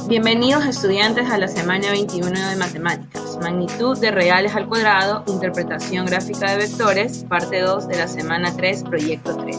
Bienvenidos estudiantes a la semana 21 de Matemáticas, magnitud de reales al cuadrado, interpretación gráfica de vectores, parte 2 de la semana 3, proyecto 3.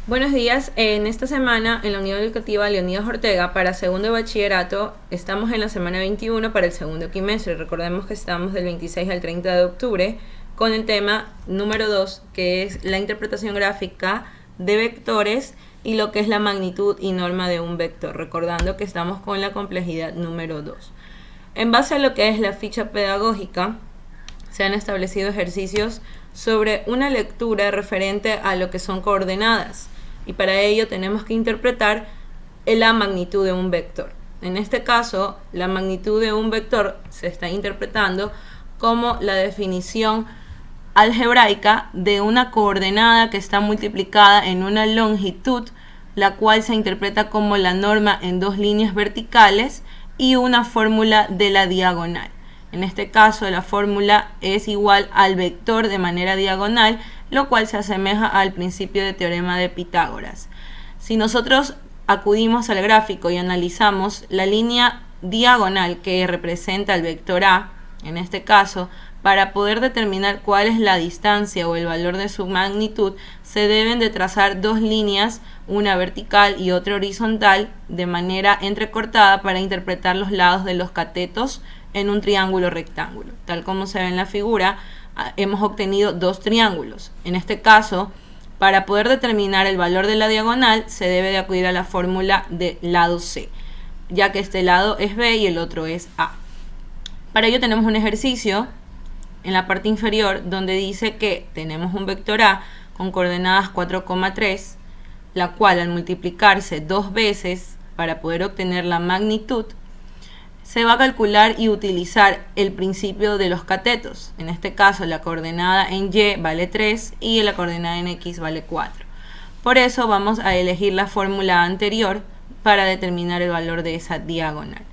Buenos días, en esta semana en la Unidad Educativa Leonidas Ortega para segundo de bachillerato estamos en la semana 21 para el segundo quimestre. Recordemos que estamos del 26 al 30 de octubre con el tema número 2, que es la interpretación gráfica de vectores y lo que es la magnitud y norma de un vector, recordando que estamos con la complejidad número 2. En base a lo que es la ficha pedagógica, se han establecido ejercicios sobre una lectura referente a lo que son coordenadas y para ello tenemos que interpretar la magnitud de un vector. En este caso, la magnitud de un vector se está interpretando como la definición algebraica de una coordenada que está multiplicada en una longitud, la cual se interpreta como la norma en dos líneas verticales y una fórmula de la diagonal. En este caso, la fórmula es igual al vector de manera diagonal, lo cual se asemeja al principio de teorema de Pitágoras. Si nosotros acudimos al gráfico y analizamos la línea diagonal que representa el vector A, en este caso, para poder determinar cuál es la distancia o el valor de su magnitud, se deben de trazar dos líneas, una vertical y otra horizontal, de manera entrecortada para interpretar los lados de los catetos en un triángulo rectángulo. Tal como se ve en la figura, hemos obtenido dos triángulos. En este caso, para poder determinar el valor de la diagonal, se debe de acudir a la fórmula de lado C, ya que este lado es B y el otro es A. Para ello tenemos un ejercicio en la parte inferior donde dice que tenemos un vector A con coordenadas 4,3, la cual al multiplicarse dos veces para poder obtener la magnitud, se va a calcular y utilizar el principio de los catetos. En este caso, la coordenada en Y vale 3 y la coordenada en X vale 4. Por eso vamos a elegir la fórmula anterior para determinar el valor de esa diagonal.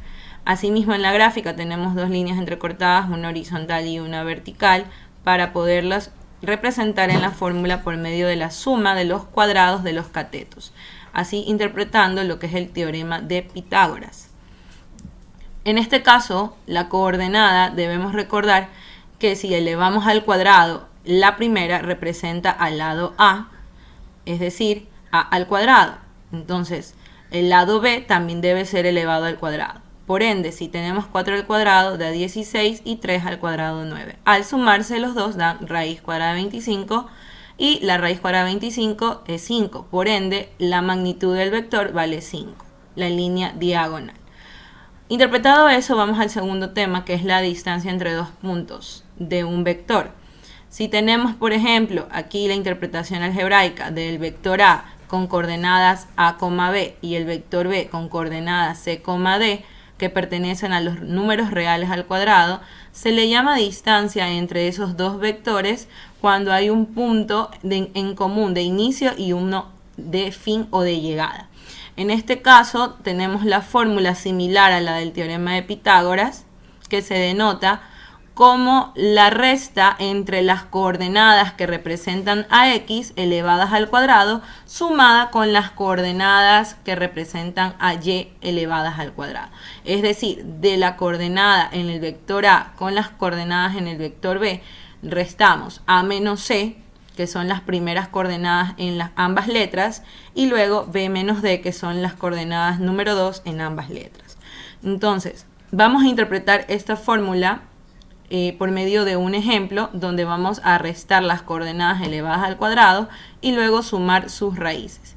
Asimismo, en la gráfica tenemos dos líneas entrecortadas, una horizontal y una vertical, para poderlas representar en la fórmula por medio de la suma de los cuadrados de los catetos, así interpretando lo que es el teorema de Pitágoras. En este caso, la coordenada debemos recordar que si elevamos al cuadrado, la primera representa al lado A, es decir, A al cuadrado. Entonces, el lado B también debe ser elevado al cuadrado. Por ende, si tenemos 4 al cuadrado da 16 y 3 al cuadrado 9. Al sumarse los dos dan raíz cuadrada de 25 y la raíz cuadrada de 25 es 5. Por ende, la magnitud del vector vale 5, la línea diagonal. Interpretado eso, vamos al segundo tema, que es la distancia entre dos puntos de un vector. Si tenemos, por ejemplo, aquí la interpretación algebraica del vector A con coordenadas A, B y el vector B con coordenadas C, D, que pertenecen a los números reales al cuadrado, se le llama distancia entre esos dos vectores cuando hay un punto en común de inicio y uno de fin o de llegada. En este caso tenemos la fórmula similar a la del teorema de Pitágoras, que se denota como la resta entre las coordenadas que representan a X elevadas al cuadrado sumada con las coordenadas que representan a Y elevadas al cuadrado. Es decir, de la coordenada en el vector A con las coordenadas en el vector B, restamos A menos C, que son las primeras coordenadas en ambas letras, y luego B menos D, que son las coordenadas número 2 en ambas letras. Entonces, vamos a interpretar esta fórmula por medio de un ejemplo donde vamos a restar las coordenadas elevadas al cuadrado y luego sumar sus raíces.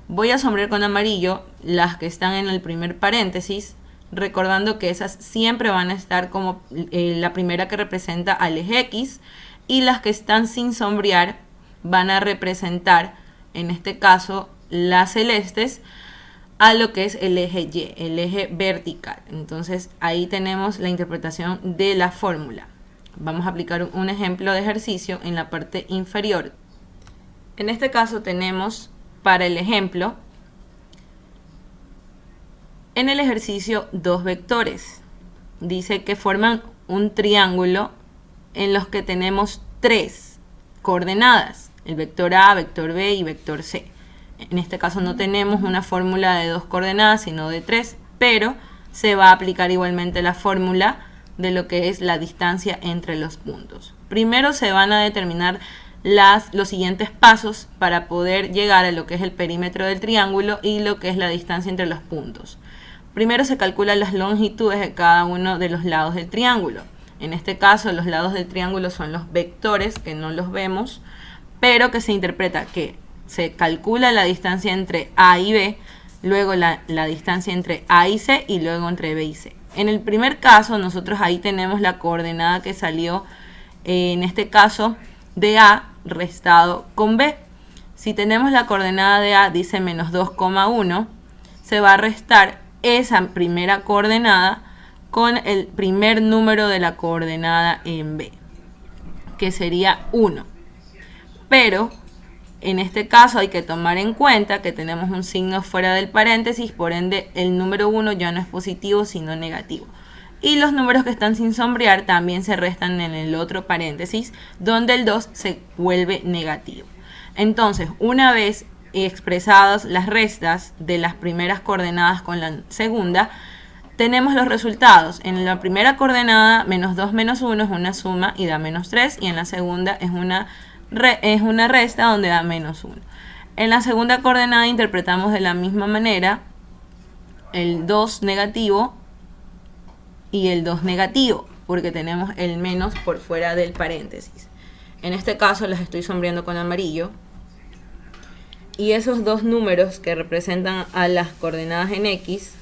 Voy a sombrear con amarillo las que están en el primer paréntesis, recordando que esas siempre van a estar como la primera que representa al eje X, y las que están sin sombrear van a representar, en este caso, las celestes, a lo que es el eje Y, el eje vertical. Entonces ahí tenemos la interpretación de la fórmula. Vamos a aplicar un ejemplo de ejercicio en la parte inferior. En este caso tenemos para el ejemplo, en el ejercicio, dos vectores. Dice que forman un triángulo en los que tenemos tres coordenadas, el vector A, vector B y vector C. En este caso no tenemos una fórmula de 2 coordenadas, sino de 3, pero se va a aplicar igualmente la fórmula de lo que es la distancia entre los puntos. Primero se van a determinar los siguientes pasos para poder llegar a lo que es el perímetro del triángulo y lo que es la distancia entre los puntos. Primero se calculan las longitudes de cada uno de los lados del triángulo. En este caso los lados del triángulo son los vectores, que no los vemos, pero que se interpreta que se calcula la distancia entre A y B, luego la distancia entre A y C y luego entre B y C. En el primer caso nosotros ahí tenemos la coordenada que salió, en este caso de A restado con B. Si tenemos la coordenada de A, dice menos 2,1, se va a restar esa primera coordenada con el primer número de la coordenada en B, que sería 1. Pero en este caso hay que tomar en cuenta que tenemos un signo fuera del paréntesis, por ende el número 1 ya no es positivo sino negativo. Y los números que están sin sombrear también se restan en el otro paréntesis, donde el 2 se vuelve negativo. Entonces, una vez expresadas las restas de las primeras coordenadas con la segunda, tenemos los resultados. En la primera coordenada, menos 2 menos 1 es una suma y da menos 3, y en la segunda es una resta donde da menos 1. En la segunda coordenada interpretamos de la misma manera el 2 negativo y el 2 negativo, porque tenemos el menos por fuera del paréntesis. En este caso las estoy sombreando con amarillo, y esos dos números que representan a las coordenadas en X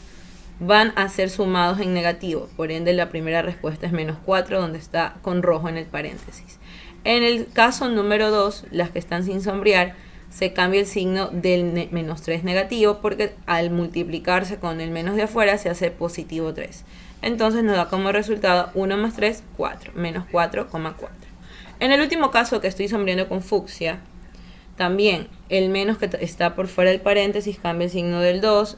van a ser sumados en negativo, por ende la primera respuesta es menos 4, donde está con rojo en el paréntesis. En el caso número 2, las que están sin sombrear, se cambia el signo del menos 3 negativo, porque al multiplicarse con el menos de afuera se hace positivo 3. Entonces nos da como resultado 1 más 3, 4, menos 4,4. En el último caso que estoy sombreando con fucsia, también el menos que está por fuera del paréntesis cambia el signo del 2,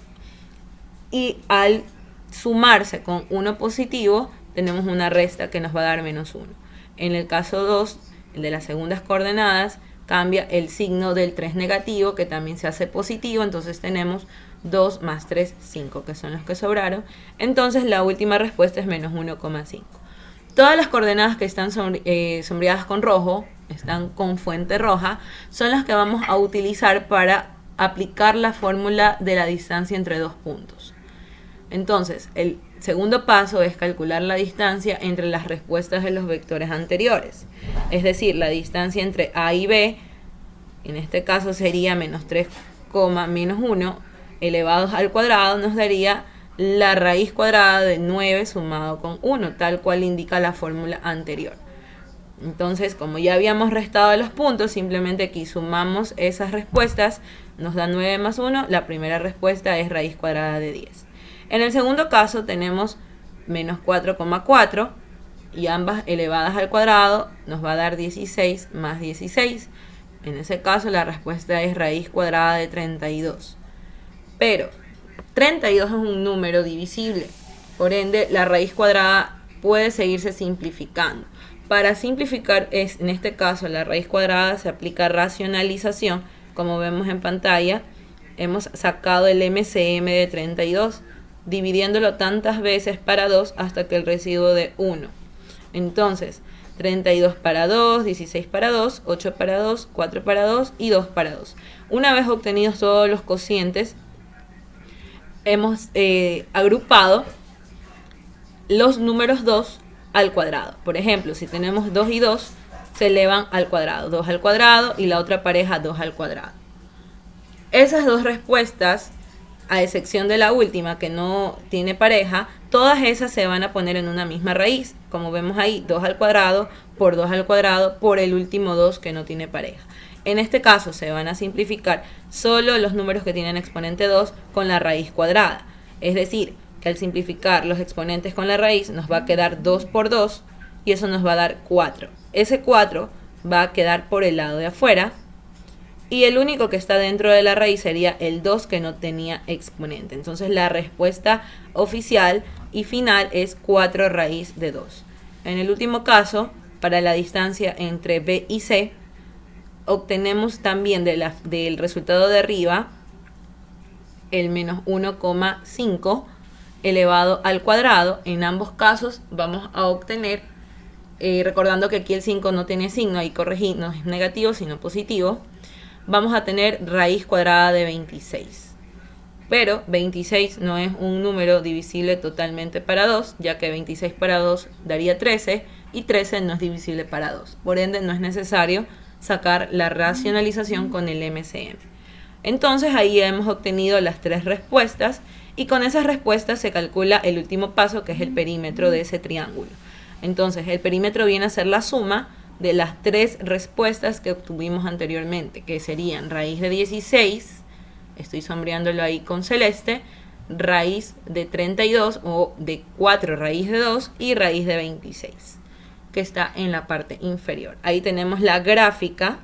y al sumarse con 1 positivo tenemos una resta que nos va a dar menos 1. En el caso 2, el de las segundas coordenadas, cambia el signo del 3 negativo, que también se hace positivo, entonces tenemos 2 más 3, 5, que son los que sobraron. Entonces la última respuesta es menos 1,5. Todas las coordenadas que están sombreadas con rojo, están con fuente roja, son las que vamos a utilizar para aplicar la fórmula de la distancia entre dos puntos. Entonces, el segundo paso es calcular la distancia entre las respuestas de los vectores anteriores. Es decir, la distancia entre A y B, en este caso sería menos 3, menos 1, elevados al cuadrado, nos daría la raíz cuadrada de 9 sumado con 1, tal cual indica la fórmula anterior. Entonces, como ya habíamos restado los puntos, simplemente aquí sumamos esas respuestas, nos da 9 más 1, la primera respuesta es raíz cuadrada de 10. En el segundo caso tenemos menos 4,4 y ambas elevadas al cuadrado nos va a dar 16 más 16. En ese caso la respuesta es raíz cuadrada de 32. Pero 32 es un número divisible, por ende la raíz cuadrada puede seguirse simplificando. Para simplificar, en este caso la raíz cuadrada se aplica racionalización. Como vemos en pantalla, hemos sacado el MCM de 32, dividiéndolo tantas veces para 2 hasta que el residuo de 1. Entonces, 32 para 2, 16 para 2, 8 para 2, 4 para 2 y 2 para 2. Una vez obtenidos todos los cocientes, hemos agrupado los números 2 al cuadrado. Por ejemplo, si tenemos 2 y 2, se elevan al cuadrado. 2 al cuadrado y la otra pareja 2 al cuadrado. Esas dos respuestas, a excepción de la última que no tiene pareja, todas esas se van a poner en una misma raíz. Como vemos ahí, 2 al cuadrado por 2 al cuadrado por el último 2 que no tiene pareja. En este caso se van a simplificar solo los números que tienen exponente 2 con la raíz cuadrada. Es decir, que al simplificar los exponentes con la raíz nos va a quedar 2 por 2 y eso nos va a dar 4. Ese 4 va a quedar por el lado de afuera y el único que está dentro de la raíz sería el 2 que no tenía exponente. Entonces la respuesta oficial y final es 4 raíz de 2. En el último caso, para la distancia entre B y C, obtenemos también del resultado de arriba el menos 1,5 elevado al cuadrado. En ambos casos vamos a obtener, recordando que aquí el 5 no tiene signo, ahí corregí, no es negativo sino positivo, vamos a tener raíz cuadrada de 26. Pero 26 no es un número divisible totalmente para 2, ya que 26 para 2 daría 13 y 13 no es divisible para 2. Por ende, no es necesario sacar la racionalización con el MCM. Entonces ahí hemos obtenido las tres respuestas y con esas respuestas se calcula el último paso, que es el perímetro de ese triángulo. Entonces el perímetro viene a ser la suma de las tres respuestas que obtuvimos anteriormente, que serían raíz de 16, estoy sombreándolo ahí con celeste, raíz de 32 o de 4 raíz de 2 y raíz de 26, que está en la parte inferior. Ahí tenemos la gráfica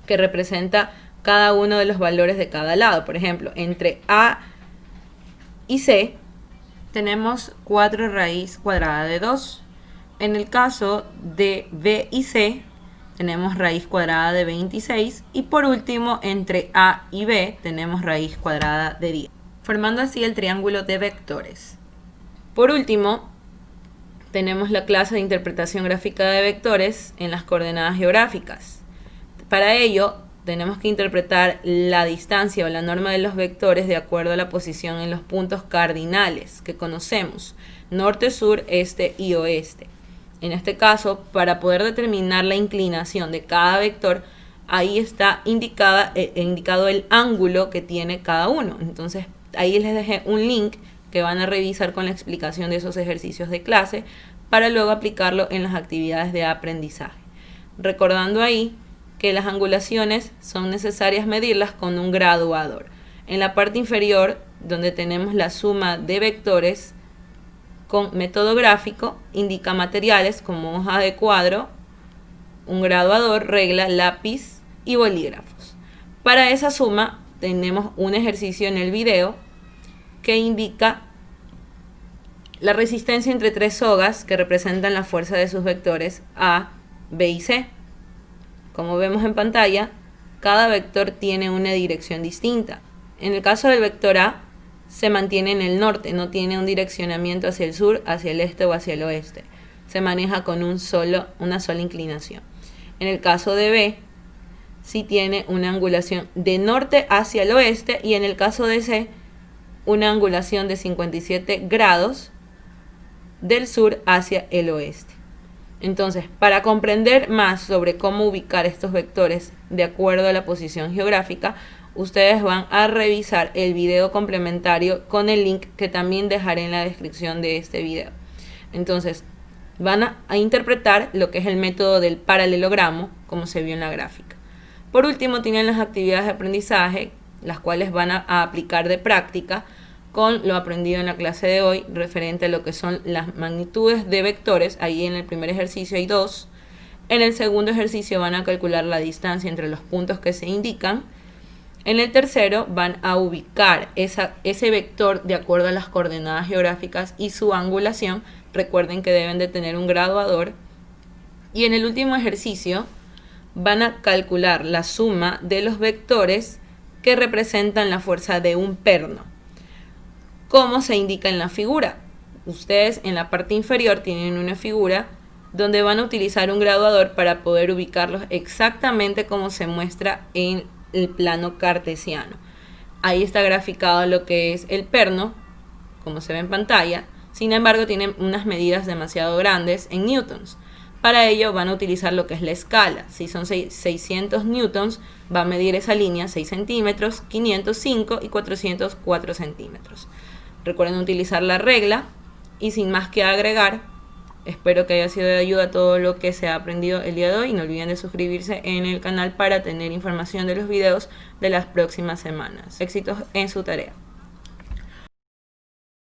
que representa cada uno de los valores de cada lado. Por ejemplo, entre A y C tenemos 4 raíz cuadrada de 2. En el caso de B y C tenemos raíz cuadrada de 26 y por último entre A y B tenemos raíz cuadrada de 10, formando así el triángulo de vectores. Por último, tenemos la clase de interpretación gráfica de vectores en las coordenadas geográficas. Para ello, tenemos que interpretar la distancia o la norma de los vectores de acuerdo a la posición en los puntos cardinales que conocemos: norte, sur, este y oeste. En este caso, para poder determinar la inclinación de cada vector, ahí está indicado el ángulo que tiene cada uno. Entonces, ahí les dejé un link que van a revisar con la explicación de esos ejercicios de clase para luego aplicarlo en las actividades de aprendizaje. Recordando ahí que las angulaciones son necesarias medirlas con un graduador. En la parte inferior, donde tenemos la suma de vectores con método gráfico, indica materiales como hoja de cuadro, un graduador, regla, lápiz y bolígrafos. Para esa suma tenemos un ejercicio en el video que indica la resistencia entre tres sogas que representan la fuerza de sus vectores A, B y C. Como vemos en pantalla, cada vector tiene una dirección distinta. En el caso del vector A, se mantiene en el norte, no tiene un direccionamiento hacia el sur, hacia el este o hacia el oeste. Se maneja con una sola inclinación. En el caso de B, sí tiene una angulación de norte hacia el oeste, y en el caso de C, una angulación de 57 grados del sur hacia el oeste. Entonces, para comprender más sobre cómo ubicar estos vectores de acuerdo a la posición geográfica, ustedes van a revisar el video complementario con el link que también dejaré en la descripción de este video. Entonces, van a interpretar lo que es el método del paralelogramo, como se vio en la gráfica. Por último, tienen las actividades de aprendizaje, las cuales van a aplicar de práctica con lo aprendido en la clase de hoy, referente a lo que son las magnitudes de vectores. Ahí en el primer ejercicio hay 2. En el segundo ejercicio van a calcular la distancia entre los puntos que se indican. En el tercero van a ubicar ese vector de acuerdo a las coordenadas geográficas y su angulación. Recuerden que deben de tener un graduador. Y en el último ejercicio van a calcular la suma de los vectores que representan la fuerza de un perno, como se indica en la figura. Ustedes en la parte inferior tienen una figura donde van a utilizar un graduador para poder ubicarlos exactamente como se muestra en el plano cartesiano. Ahí está graficado lo que es el perno, como se ve en pantalla. Sin embargo, tienen unas medidas demasiado grandes en newtons. Para ello van a utilizar lo que es la escala. Si son 600 newtons, va a medir esa línea 6 centímetros, 505 y 404 centímetros. Recuerden utilizar la regla y sin más que agregar, espero que haya sido de ayuda todo lo que se ha aprendido el día de hoy. No olviden de suscribirse en el canal para tener información de los videos de las próximas semanas. Éxitos en su tarea.